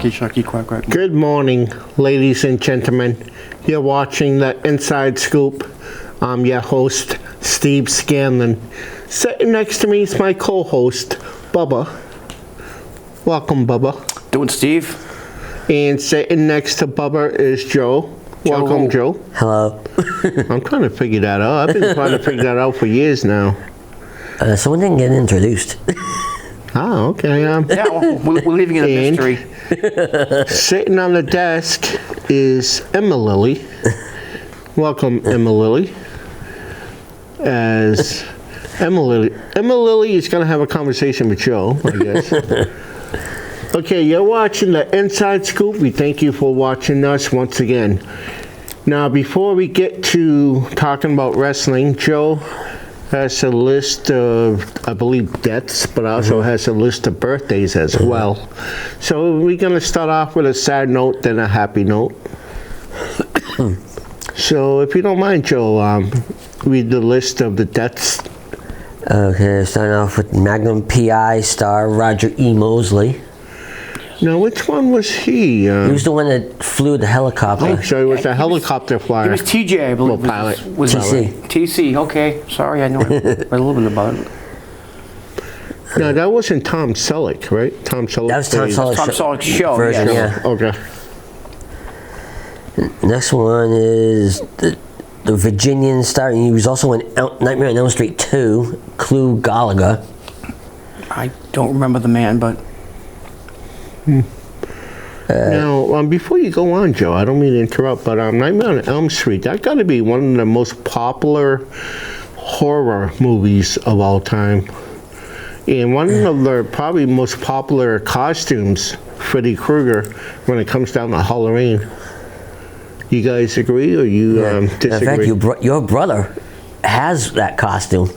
Quacky, shucky, quack, quack. Good morning, ladies and gentlemen. You're watching The Inside Scoop. I'm your host, Steve Scanlon. Sitting next to me is my co-host, Bubba. Welcome, Bubba. Doing Steve. And sitting next to Bubba is Joe. Welcome, Joe. Hello. I'm trying to figure that out. I've been trying to figure that out for years now. Someone didn't get introduced. Oh, okay. Yeah, well, we're leaving it a mystery. Sitting on the desk is Emma Lily. Welcome, Emma Lily. As Emma Lily is going to have a conversation with Joe, I guess. Okay, you're watching The Inside Scoop. We thank you for watching us once again. Now, before we get to talking about wrestling, Joe has a list of, I believe, deaths, but also has a list of birthdays as well. So we're going to start off with a sad note, then a happy note. So if you don't mind, Joe, read the list of the deaths. Okay, starting off with Magnum PI star Roger E. Mosley. Now, which one was he? He was the one that flew the helicopter. Oh, so he was a helicopter flyer. He was TJ, I believe. Well, pilot. Was TC. TC, okay. Sorry, I know a little bit about it. No, that wasn't Tom Selleck, right? Tom Selleck. That was Tom Selleck's show version, yeah. Okay. Next one is the Virginian star. He was also in Nightmare on Elm Street 2, Clu Gallagher. I don't remember the man, but... Now, before you go on, Joe, I don't mean to interrupt, but Nightmare on Elm Street, that got to be one of the most popular horror movies of all time. And one of the probably most popular costumes, Freddy Krueger, when it comes down to Halloween. You guys agree or you disagree? In fact, your brother has that costume.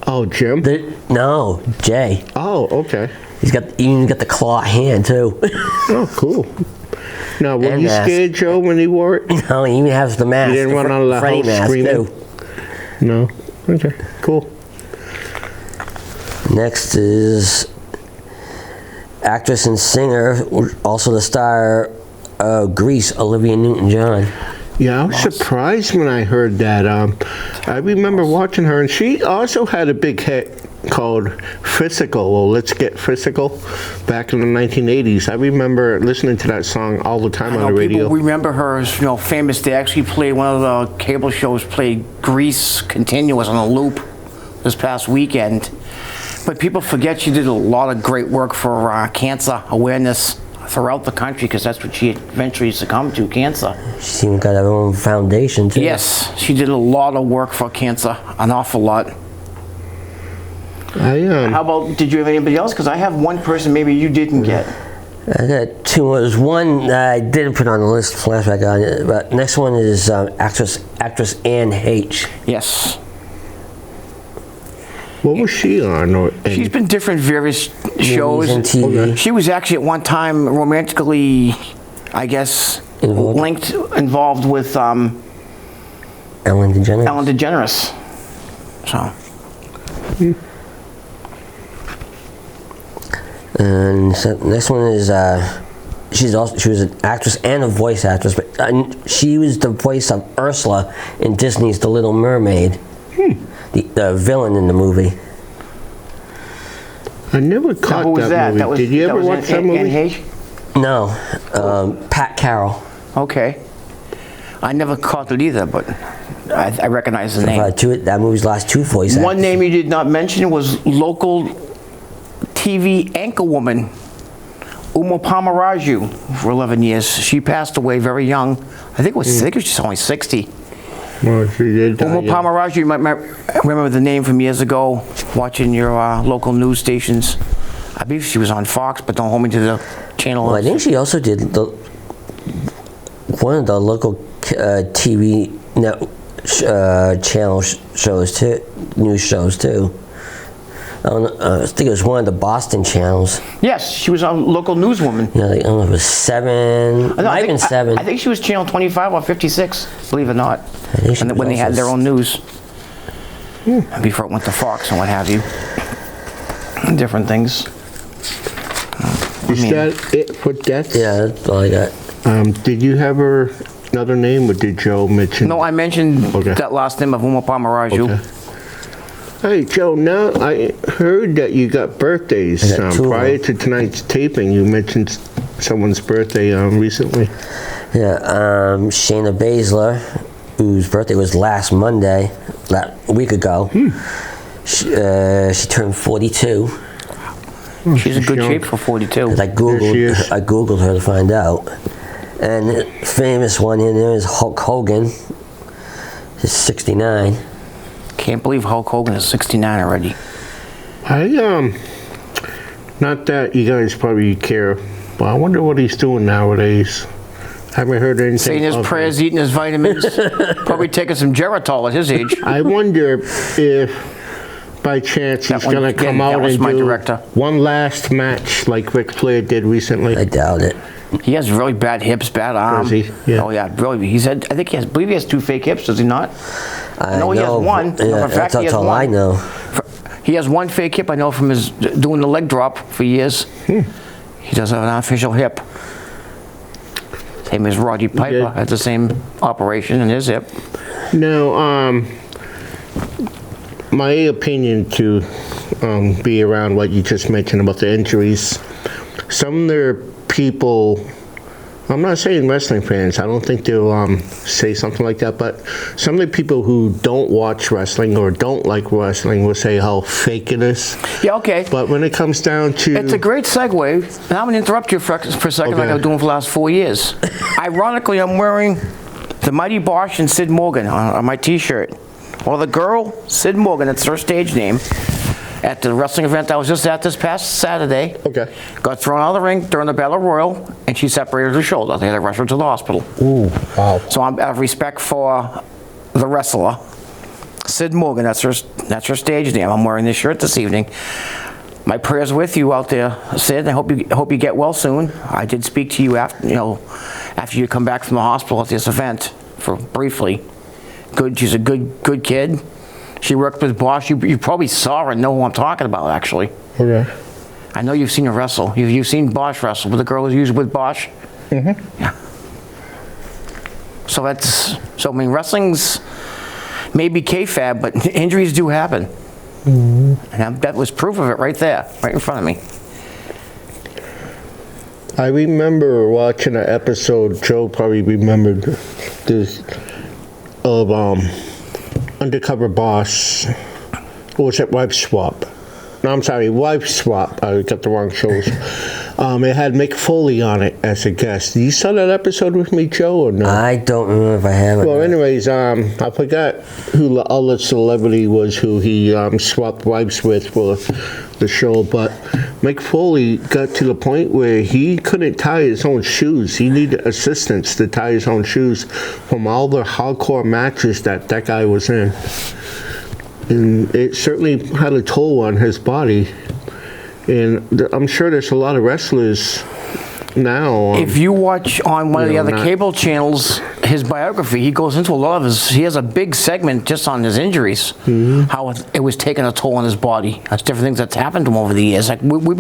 Oh, Jim? No, Jay. Oh, okay. He's even got the claw hand too. Oh, cool. Now, were you scared, Joe, when he wore it? No, he even has the mask. You didn't run out of the Freddy house screaming? too. No? Okay, cool. Next is actress and singer, also the star of Grease, Olivia Newton-John. Yeah, I was surprised when I heard that. I remember watching her, and she also had a big hit called Physical, or Let's Get Physical, back in the 1980s. I remember listening to that song all the time on the radio. People remember her as, famous. They actually played one of the cable shows, played Grease continuous on a loop this past weekend. But people forget she did a lot of great work for cancer awareness throughout the country, because that's what she eventually succumbed to, cancer. She's even got her own foundation too. Yes, she did a lot of work for cancer, an awful lot. How about, did you have anybody else? Because I have one person maybe you didn't get. I got two. There's one I didn't put on the list, flashback on it, but next one is actress Anne H. Yes. What was she on? She's been different various shows. And TV. Okay. She was actually at one time romantically, I guess, involved with Ellen DeGeneres. Ellen DeGeneres. So. And so next one is she was an actress and a voice actress, but she was the voice of Ursula in Disney's The Little Mermaid, the villain in the movie. I never caught who was that movie. Did you ever watch that movie? No, Pat Carroll. Okay. I never caught it either, but I recognize the name. That movie's last two voice actors. One name you did not mention was local TV anchorwoman Uma Pomeraju for 11 years. She passed away very young. I think she's only 60. Well, she did. Uma Pomeraju, you might remember the name from years ago, watching your local news stations. I believe she was on Fox, but don't hold me to the channel. Well, I think she also did one of the local TV channel shows too, news shows too. I think it was one of the Boston channels. Yes, she was a local newswoman. Yeah, I don't know if it was 7, not even 7. I think she was channel 25 or 56, believe it or not. And when they had their own news. Before it went to Fox and what have you. Different things. Is that it Foot deaths? Yeah, that's all I got. Did you have another name, or did Joe mention? No, I mentioned Okay. that last name of Uma Pamaraju. Okay. Hey, Joe, now I heard that you got birthdays. I got two of Prior them. to tonight's taping, you mentioned someone's birthday recently. Yeah, Shayna Baszler, whose birthday was last Monday, a week ago. She turned 42. She's in good young. shape for 42. I There she is. Googled her to find out. And the famous one in there is Hulk Hogan. He's 69. Can't believe Hulk Hogan is 69 already. Not that you guys probably care, but I wonder what he's doing nowadays. Haven't heard anything. Saying his of him. prayers, eating his vitamins, probably taking some Geritol at his age. I wonder if, by chance, That he's one- gonna again, come that out was and my do director. one last match like Ric Flair did recently. I doubt it. He has really bad hips, bad arms. Does he? Yeah. Oh yeah, really. He said, I think I believe he has 2 fake hips. Does he not? I know he has one. No, Yeah, for a fact, that's he has all one. I know. He has 1 fake hip. I know from his doing the leg drop for years. He does have an artificial hip. Same as Roddy Piper Yeah. had the same operation in his hip. Now, my opinion to be around what you just mentioned about the injuries. Some of their people, I'm not saying wrestling fans, I don't think they'll say something like that, but some of the people who don't watch wrestling or don't like wrestling will say how fake it is. Yeah, okay. But when it comes down to... It's a great segue. And I'm going to interrupt you for a second like Okay. I've been doing for the last 4 years. Ironically, I'm wearing the Mighty Bosch and Sid Morgan on my T-shirt. Well, the girl, Sid Morgan, that's her stage name, at the wrestling event I was just at this past Saturday, Okay. got thrown out of the ring during the Battle Royal, and she separated her shoulder. They had to rush her to the hospital. Ooh, wow. So I have respect for the wrestler, Sid Morgan. That's her stage name. I'm wearing this shirt this evening. My prayers with you out there, Sid. I hope you get well soon. I did speak to you after you come back from the hospital at this event for briefly. Good. She's a good kid. She worked with Bosch. You probably saw her and know who I'm talking about, actually. Okay. I know you've seen her wrestle. You've seen Bosch wrestle with the girl who's used with Bosch. Mm-hmm. Yeah. So I mean, wrestling's maybe kayfabe, but injuries do happen. Mm-hmm. And that was proof of it right there, right in front of me. I remember watching an episode, Joe probably remembered this, of Undercover Boss, or was it Wife Swap? No, I'm sorry, Wife Swap. I got the wrong shows. It had Mick Foley on it as a guest. You saw that episode with me, Joe, or no? I don't remember if I have it. Well, anyways, I forgot who the other celebrity was who he swapped wives with for the show, but Mick Foley got to the point where he couldn't tie his own shoes. He needed assistance to tie his own shoes from all the hardcore matches that guy was in. And it certainly had a toll on his body. And I'm sure there's a lot of wrestlers now. If you watch on one of the other not- cable channels, his biography, he goes into a lot of he has a big segment just on his injuries, how it was taking a toll on his body. That's different things that's happened to him over the years. Like we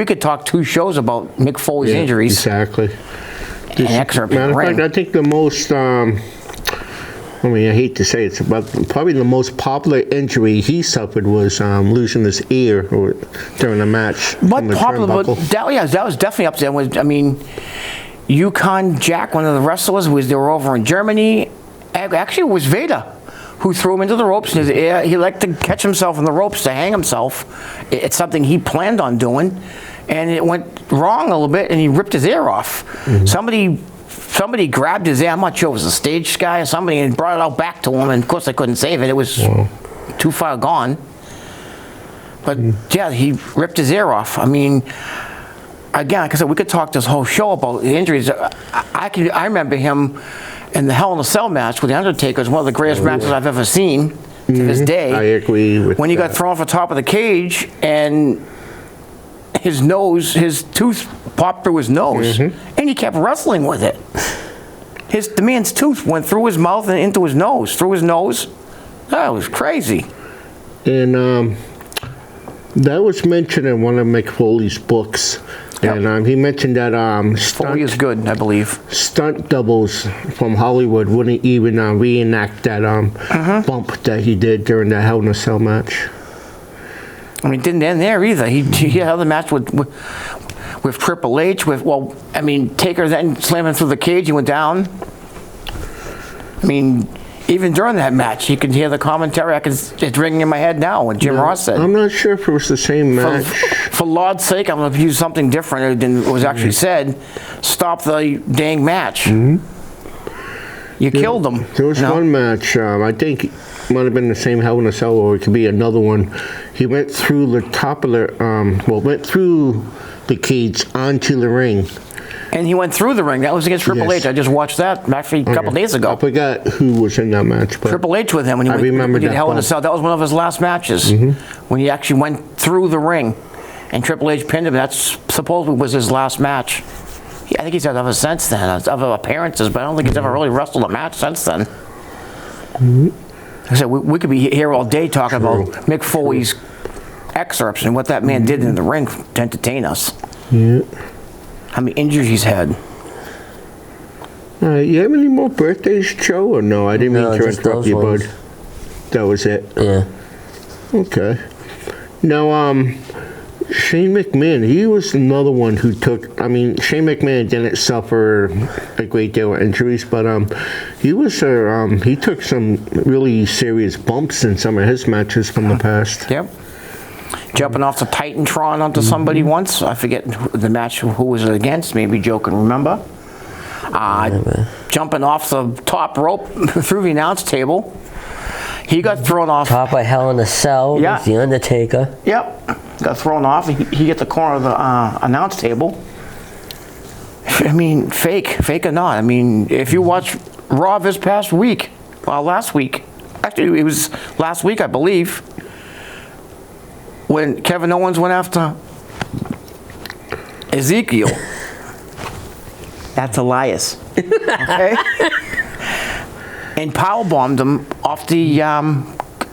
could talk 2 shows about Mick Foley's Yeah, injuries. Exactly. An excerpt Matter in of the fact, ring. I think the most, I mean, I hate to say it, but probably the most popular injury he suffered was losing his ear during a match. What on the popular? But turnbuckle. that was definitely up there. I mean, Yukon Jack, one of the wrestlers, they were over in Germany. Actually, it was Vader who threw him into the ropes in his ear. He liked to catch himself in the ropes to hang himself. It's something he planned on doing, and it went wrong a little bit, and he ripped his ear off. Somebody grabbed his ear. I'm not sure if it was a stage guy or somebody, and brought it out back to him. And of course, they couldn't save it. It was too far gone. But yeah, he ripped his ear off. I mean, again, like I said, we could talk this whole show about the injuries. I remember him in the Hell in a Cell match with the Undertaker. It's one of the greatest matches I've ever seen to this day. I agree with when he that. got thrown off the top of the cage and his tooth popped through his nose, and he kept wrestling with it. The man's tooth went through his mouth and into his nose, through his nose. That was crazy. And that was mentioned in one of Mick Foley's books. Yep. And he mentioned that Foley is good, I believe. stunt doubles from Hollywood wouldn't even reenact that bump that he did during the Hell in a Cell match. I mean, it didn't end there either. He had another match with Triple H. Taker then slammed him through the cage. He went down. I mean, even during that match, you could hear the commentary. It's ringing in my head now what Jim Ross said. I'm not sure if it was the same match. For Lord's sake, I'm going to use something different than was actually said. Stop the dang match. You killed them. There was one match, I think it might have been the same Hell in a Cell, or it could be another one. He went through the top of the, went through the cage onto the ring. And he went through the ring. That was against Triple H. I just watched that actually a couple days ago. I forgot who was in that match. But Triple H with him when he did Hell in a Cell. That was one of his last matches when he actually went through the ring, and Triple H pinned him. That's supposedly was his last match. I think he's had other since then, other appearances, but I don't think he's ever really wrestled a match since then. I said we could be here all day talking about Mick Foley's excerpts and what that man did in the ring to entertain us. Yeah. How many injuries he's had. You have any more birthdays, Joe, or no? I didn't mean to interrupt you, bud. That was it? Yeah. Okay. Now, Shane McMahon, he was another one who took, Shane McMahon didn't suffer a great deal of injuries, but he took some really serious bumps in some of his matches from the past. Yep. Jumping off the Titantron onto somebody once. I forget the match, who was it against. Maybe Joe can remember. Jumping off the top rope through the announce table. He got thrown off. Top of Hell in a Cell with The Undertaker. Yep. Got thrown off. He hit the corner of the announce table. Fake or not. If you watch Raw this past week, last week. Actually, it was last week, I believe. When Kevin Owens went after Ezekiel. That's Elias. Okay? And powerbombed him off the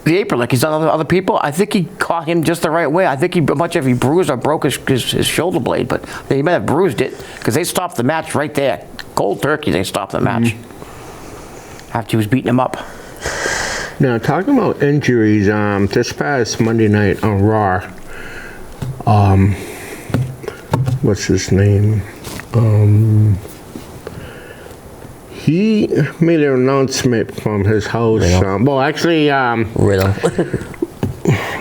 apron like he's done other people. I think he caught him just the right way. I think he bruised or broke his shoulder blade, but he might have bruised it because they stopped the match right there. Cold turkey, they stopped the match. After he was beating him up. Now, talking about injuries, this past Monday night on Raw, what's his name? He made an announcement from his house. Riddle.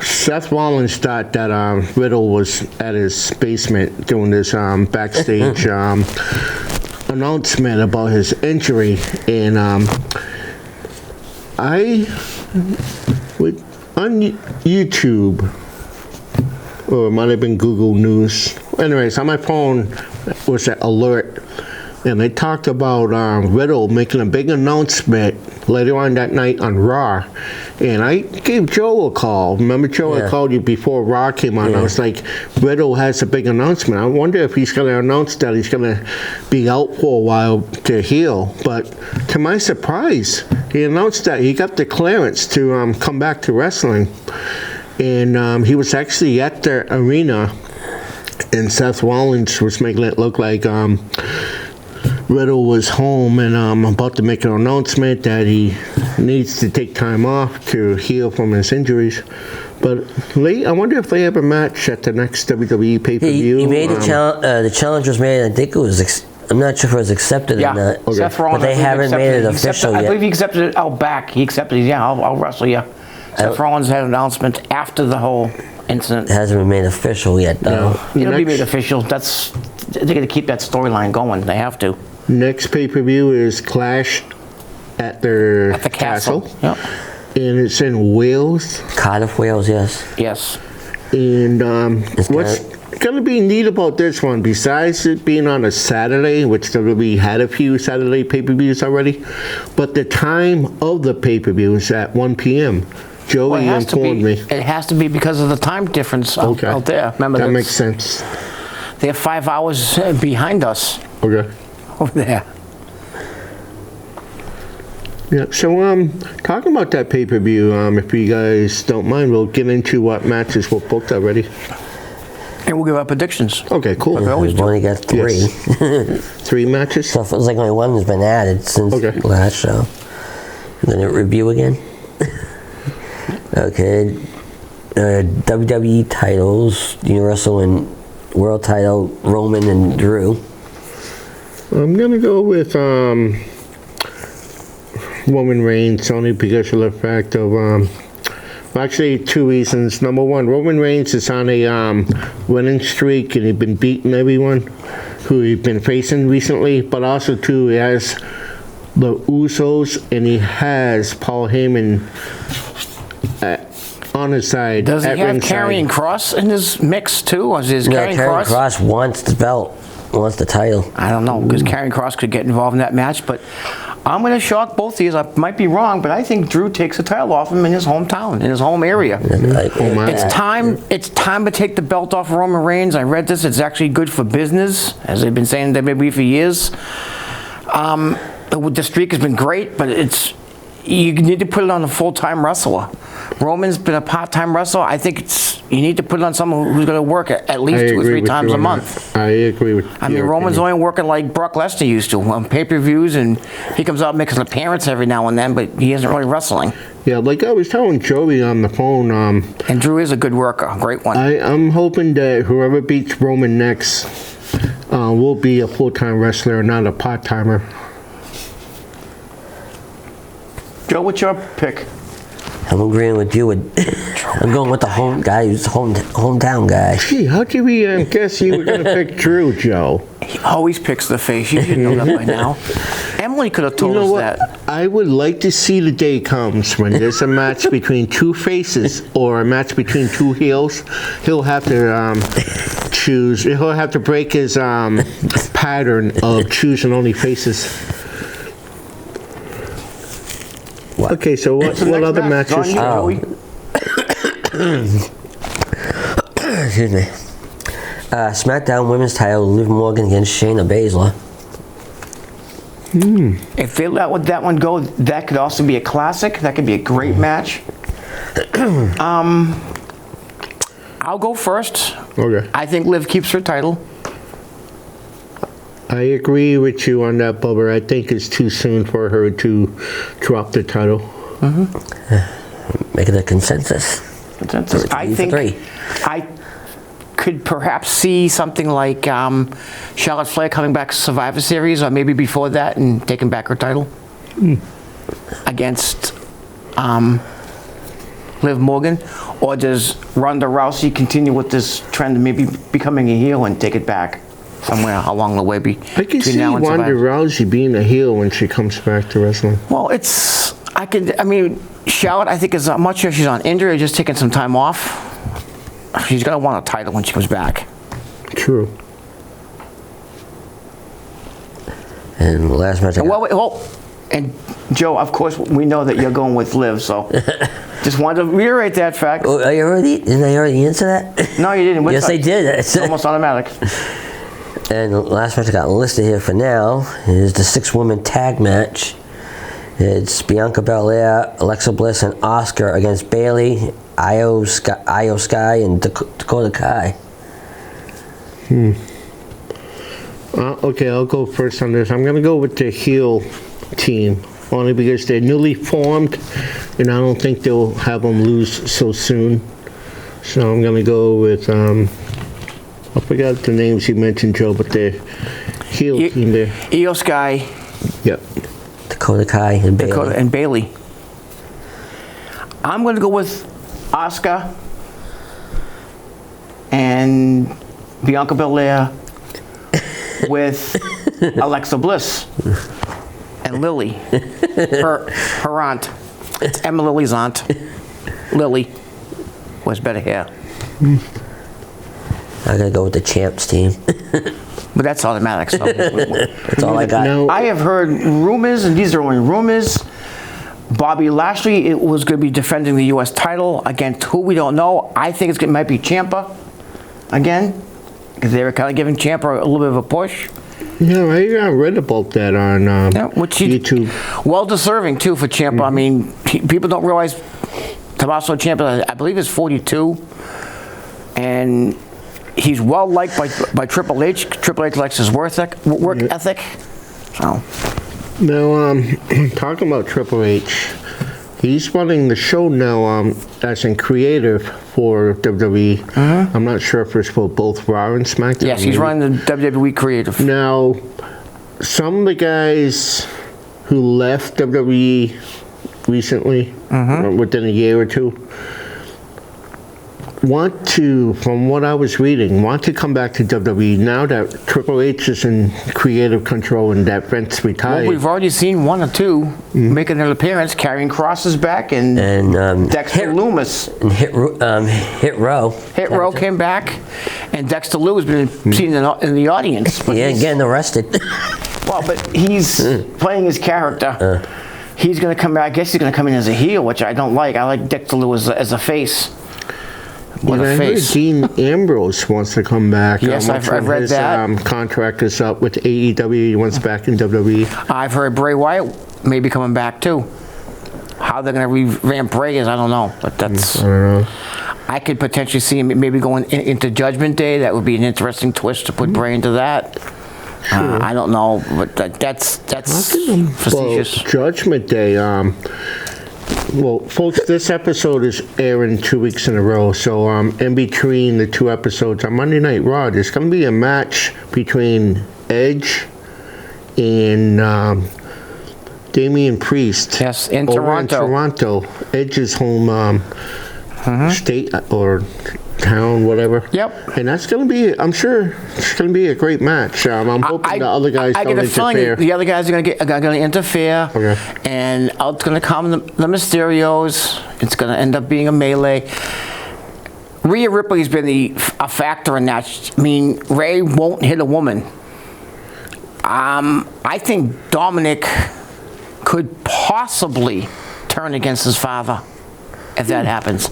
Seth Rollins thought that Riddle was at his basement doing this backstage announcement about his injury, and on YouTube, or it might have been Google News. Anyways, on my phone was an alert, and they talked about Riddle making a big announcement later on that night on Raw. And I gave Joe a call. Remember, Joe, I called you before Raw came on. I was like, Riddle has a big announcement. I wonder if he's going to announce that he's going to be out for a while to heal. But to my surprise, he announced that he got the clearance to come back to wrestling. And he was actually at the arena, and Seth Rollins was making it look like Riddle was home and about to make an announcement that he needs to take time off to heal from his injuries. But I wonder if they have a match at the next WWE pay-per-view. He made the challenge was made. I think it was. I'm not sure if it was accepted or not. Okay. Seth Rollins, but they haven't made it official yet. I believe he accepted it out back. He accepted it. Yeah, I'll wrestle you. Seth Rollins had an announcement after the whole incident. It hasn't been made official yet, though. It'll be made official. They're going to keep that storyline going. They have to. Next pay-per-view is Clash at the castle. Yep. And it's in Wales. Cardiff, Wales, yes. Yes. And what's going to be neat about this one, besides it being on a Saturday, which WWE had a few Saturday pay-per-views already, but the time of the pay-per-view is at 1 p.m. Joey informed me. It has to be because of the time difference out there. Remember, that makes sense. They're 5 hours behind us. Okay. Over there. Yeah, so talking about that pay-per-view, if you guys don't mind, we'll get into what matches were booked already. And we'll give our predictions. Okay, cool. We always We've do. only got 3. Yes. 3 matches? So it feels like only one has been added since Okay. last show. Then it review again. Okay. WWE titles, Universal and World title, Roman and Drew. I'm going to go with Roman Reigns, only because of the fact of, actually 2 reasons. Number 1, Roman Reigns is on a winning streak and he's been beating everyone who he's been facing recently, but also 2, he has the Usos and he has Paul Heyman on his side. Does he at have ringside. Karrion Kross in his mix too? Or is Yeah, Karrion Karrion Kross? Kross wants the belt, wants the title. I don't know, because Karrion Kross could get involved in that match, but I'm going to shock both these. I might be wrong, but I think Drew takes the title off him in his hometown, in his home area. Oh my. It's time to take the belt off Roman Reigns. I read this. It's actually good for business, as they've been saying in WWE for years. The streak has been great, but you need to put it on a full-time wrestler. Roman's been a part-time wrestler. I think you need to put it on someone who's going to work at least 2 or 3 times a month. I agree with I mean, Roman's only working like Brock Lesnar used to on pay-per-views, and he comes out and makes an appearance every now and then, but he isn't really wrestling. Yeah, like I was telling Joey on the phone, And Drew is a good worker, a great one. I'm hoping that whoever beats Roman next will be a full-time wrestler, not a part-timer. Joe, what's your pick? I'm agreeing with you. I'm going with the home guy, who's hometown guy. Gee, how did we guess you were going to pick Drew, Joe? He always picks the face. You should know that by now. Emily could have told You know us what? that. I would like to see the day comes when there's a match between 2 faces or a match between 2 heels. He'll have to choose. He'll have to break his pattern of choosing only faces. What? Okay, so what other Next match, matches? Johnny, Joey? Excuse me. SmackDown Women's title, Liv Morgan against Shayna Baszler. If they let that one go, that could also be a classic. That could be a great match. I'll go first. Okay. I think Liv keeps her title. I agree with you on that, Bubba. I think it's too soon for her to drop the title. Make it a consensus. I think I could perhaps see something like Charlotte Flair coming back to Survivor Series, or maybe before that, and taking back her title against Liv Morgan. Or does Ronda Rousey continue with this trend of maybe becoming a heel and take it back somewhere along the way? I can between see now and Ronda Survivor? Rousey being a heel when she comes back to wrestling. Well, Charlotte, I think, is, I'm not sure she's on injury or just taking some time off. She's going to want a title when she comes back. True. And the last match I got, And Joe, of course, we know that you're going with Liv, so just wanted to reiterate that fact. Oh, didn't I already answer that? No, you didn't. Yes, I did. It's almost automatic. And the last match I got listed here for now is the 6-woman tag match. It's Bianca Belair, Alexa Bliss, and Asuka against Bayley, Io Sky, and Dakota Kai. Okay, I'll go first on this. I'm going to go with the heel team, only because they're newly formed, and I don't think they'll have them lose so soon. So I'm going to go with, I forgot the names you mentioned, Joe, but the heel team there. Io Sky, Yep. Dakota Kai and Bayley. Dakota, and Bayley. I'm going to go with Asuka and Bianca Belair with Alexa Bliss and Lily, her aunt. It's Emma Lily's aunt. Lily was better hair. I gotta go with the champs team. But that's automatic. So That's all I got. Now, I have heard rumors, and these are only rumors. Bobby Lashley was going to be defending the U.S. title against who we don't know. I think it might be Ciampa again, because they were kind of giving Ciampa a little bit of a push. yeah, I read about that on YouTube. Well deserving too for Ciampa. I mean, people don't realize Tommaso Ciampa, I believe, is 42, and he's well liked by Triple H. Triple H likes his work ethic. So Now, talking about Triple H, he's running the show now as in creative for WWE. I'm not sure if it's for both Raw and SmackDown. yes, he's running the WWE creative. Now, some of the guys who left WWE recently, or within a year or two, want to, from what I was reading, want to come back to WWE now that Triple H is in creative control and that Vince retired. Well, we've already seen one or two making an appearance, carrying crosses back, and Dexter Loomis. And Hit Row. Hit Row came back, and Dexter Lou has been seen in the audience. But Yeah, getting arrested. well, but he's playing his character. He's going to come back. I guess he's going to come in as a heel, which I don't like. I like Dexter Lou as a face. With I a heard face. Dean Ambrose wants to come back. Yes, I've read his, that. Contract is up with AEW. He wants back in WWE. I've heard Bray Wyatt may be coming back too. How they're going to revamp Bray is I don't know, but that's. I don't know. I could potentially see him maybe going into Judgment Day. That would be an interesting twist to put Bray into that. I don't know, but that's facetious. Well, Judgment Day. Well, folks, this episode is airing 2 weeks in a row. So in between the two episodes on Monday Night Raw, there's going to be a match between Edge and Damian Priest. Yes, in over Toronto. In Toronto. Edge's home state or town, whatever. Yep. And that's going to be, I'm sure, it's going to be a great match. I'm hoping the other guys I don't get a feeling interfere. the other guys are going to interfere, Okay. and out going to come the Mysterios. It's going to end up being a melee. Rhea Ripley's been a factor in that. I mean, Ray won't hit a woman. I think Dominic could possibly turn against his father if that happens.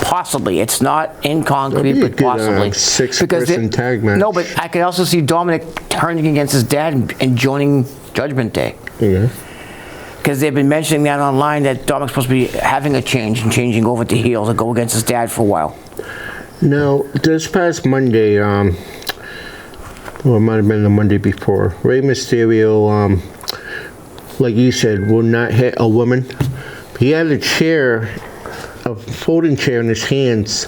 Possibly. It's not in concrete, That'd be a but good, possibly. six-person tag match. No, but I could also see Dominic turning against his dad and joining Judgment Day. Yeah. Because they've been mentioning that online, that Dominic's supposed to be having a change and changing over to heel to go against his dad for a while. Now, this past Monday, well, it might have been the Monday before, Rey Mysterio, like you said, will not hit a woman. He had a folding chair in his hands,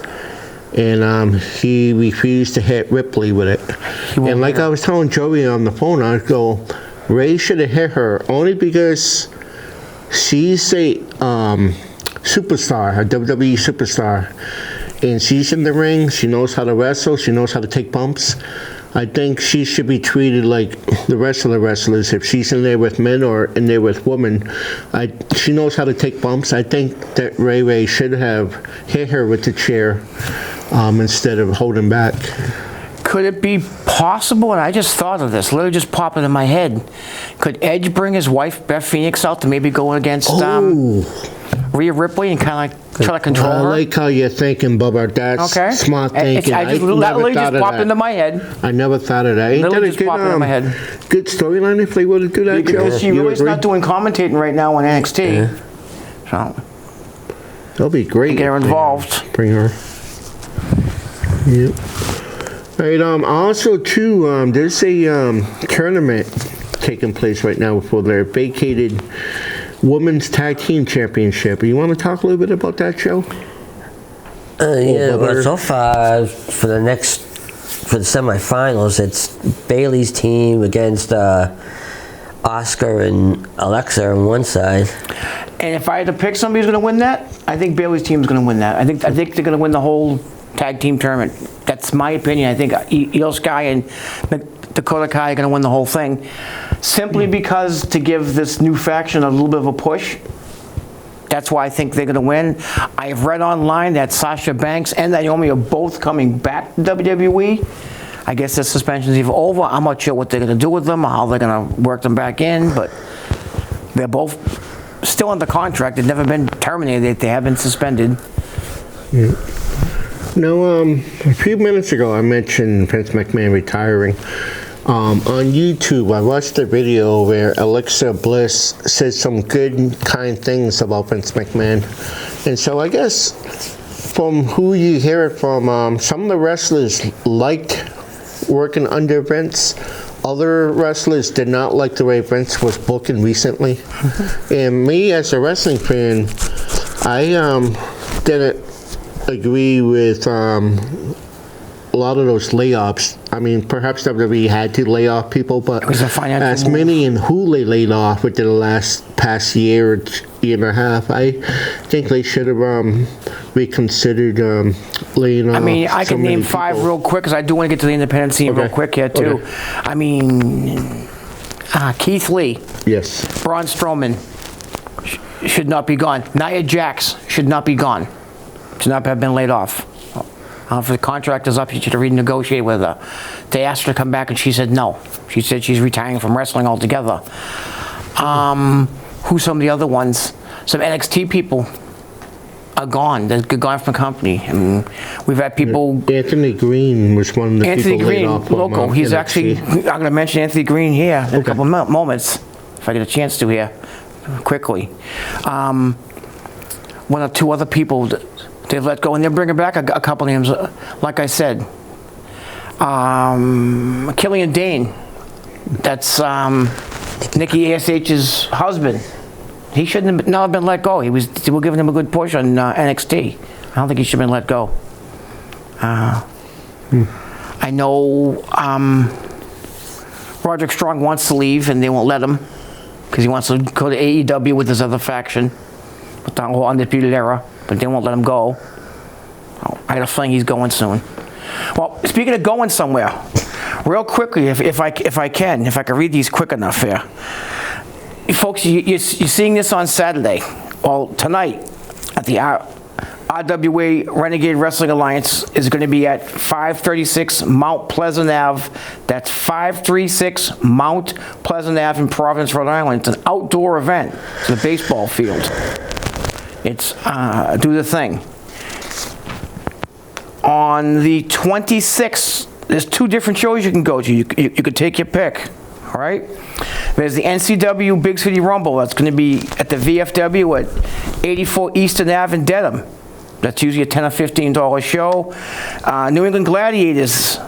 and he refused to hit Ripley with it. And like I was telling Joey on the phone, I go, Ray should have hit her only because she's a superstar, a WWE superstar, and she's in the ring. She knows how to wrestle. She knows how to take bumps. I think she should be treated like the rest of the wrestlers. If she's in there with men or in there with women, she knows how to take bumps. I think that Ray should have hit her with the chair instead of holding back. Could it be possible, and I just thought of this, literally just popping in my head, could Edge bring his wife, Beth Phoenix, out to maybe go against Rhea Ripley and kind of try to control her? I like how you're thinking, Bubba. That's Okay. smart thinking. I just literally just popped into my head. I never thought of that. Ain't that Literally a just popped into my head. good storyline if they were to do that, Joe? Because she You really's agree? not doing commentating right now on NXT. So, That'll be great. get her involved. Bring her. Yep. Right, also, too, there's a tournament taking place right now for their vacated Women's Tag Team Championship. You want to talk a little bit about that, Joe? Yeah, well, so far for the semifinals, it's Bailey's team against Oscar and Alexa on one side. And if I had to pick somebody who's going to win that, I think Bailey's team is going to win that. I think they're going to win the whole tag team tournament. That's my opinion. I think Io Sky and Dakota Kai are going to win the whole thing, simply because to give this new faction a little bit of a push. That's why I think they're going to win. I've read online that Sasha Banks and Naomi are both coming back to WWE. I guess the suspension's even over. I'm not sure what they're going to do with them or how they're going to work them back in, but they're both still under contract. They've never been terminated. They have been suspended. Yeah. Now, a few minutes ago, I mentioned Vince McMahon retiring. On YouTube, I watched a video where Alexa Bliss said some good, kind things about Vince McMahon. And so I guess from who you hear it from, some of the wrestlers liked working under Vince. Other wrestlers did not like the way Vince was booking recently. And me, as a wrestling fan, I didn't agree with a lot of those layoffs. I mean, perhaps WWE had to lay off people, but It was a financial as move. many in who they laid off within the past year or year and a half, I think they should have reconsidered laying off. I mean, I so can many name 5 people. real quick, because I do want to get to the independent scene real Okay. quick here, too. Okay. I mean, Keith Lee, Yes. Braun Strowman should not be gone. Nia Jax should not be gone. Should not have been laid off. If the contract is up, you should have renegotiated with her. They asked her to come back, and she said no. She said she's retiring from wrestling altogether. Who's some of the other ones? Some NXT people are gone. They're gone from the company. I mean, we've had people. Anthony Green was one of the Anthony people laid Green, off from, local. He's NXT. actually. I'm going to mention Anthony Green here in a couple of moments, if I get a chance to here, quickly. One or two other people they've let go, and they're bringing back a couple names. Like I said, Killian Dane. That's Nikki ASH's husband. He shouldn't have not have been let go. They were giving him a good push on NXT. I don't think he should have been let go. I know Roderick Strong wants to leave, and they won't let him because he wants to go to AEW with his other faction, with the whole Undisputed Era, but they won't let him go. I got a feeling he's going soon. Well, speaking of going somewhere, real quickly, if I can read these quick enough here. Folks, you're seeing this on Saturday. Well, tonight at the RWA Renegade Wrestling Alliance is going to be at 536 Mount Pleasant Ave. That's 536 Mount Pleasant Ave in Providence, Rhode Island. It's an outdoor event. It's a baseball field. It's do the thing. On the 26th, there's 2 different shows you can go to. You could take your pick. All right? There's the NCW Big City Rumble. That's going to be at the VFW at 84 Eastern Ave in Dedham. That's usually a $10 or $15 show. New England Gladiators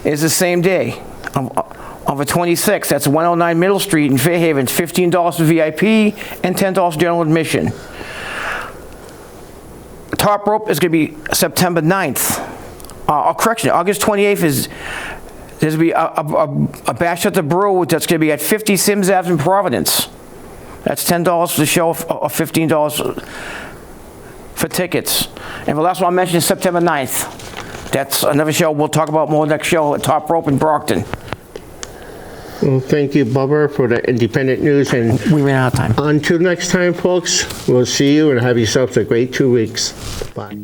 is the same day. On the 26th, that's 109 Middle Street in Fairhaven. It's $15 for VIP and $10 general admission. Top Rope is going to be September 9th. Correction, August 28th is... There's going to be a bash at the Brew that's going to be at 50 Sims Ave in Providence. That's $10 for the show, or $15 for tickets. And the last one I mentioned is September 9th. That's another show we'll talk about more next show at Top Rope in Brockton. Well, thank you, Bubba, for the independent news. And We ran out of time. until next time, folks, we'll see you and have yourselves a great 2 weeks. Bye.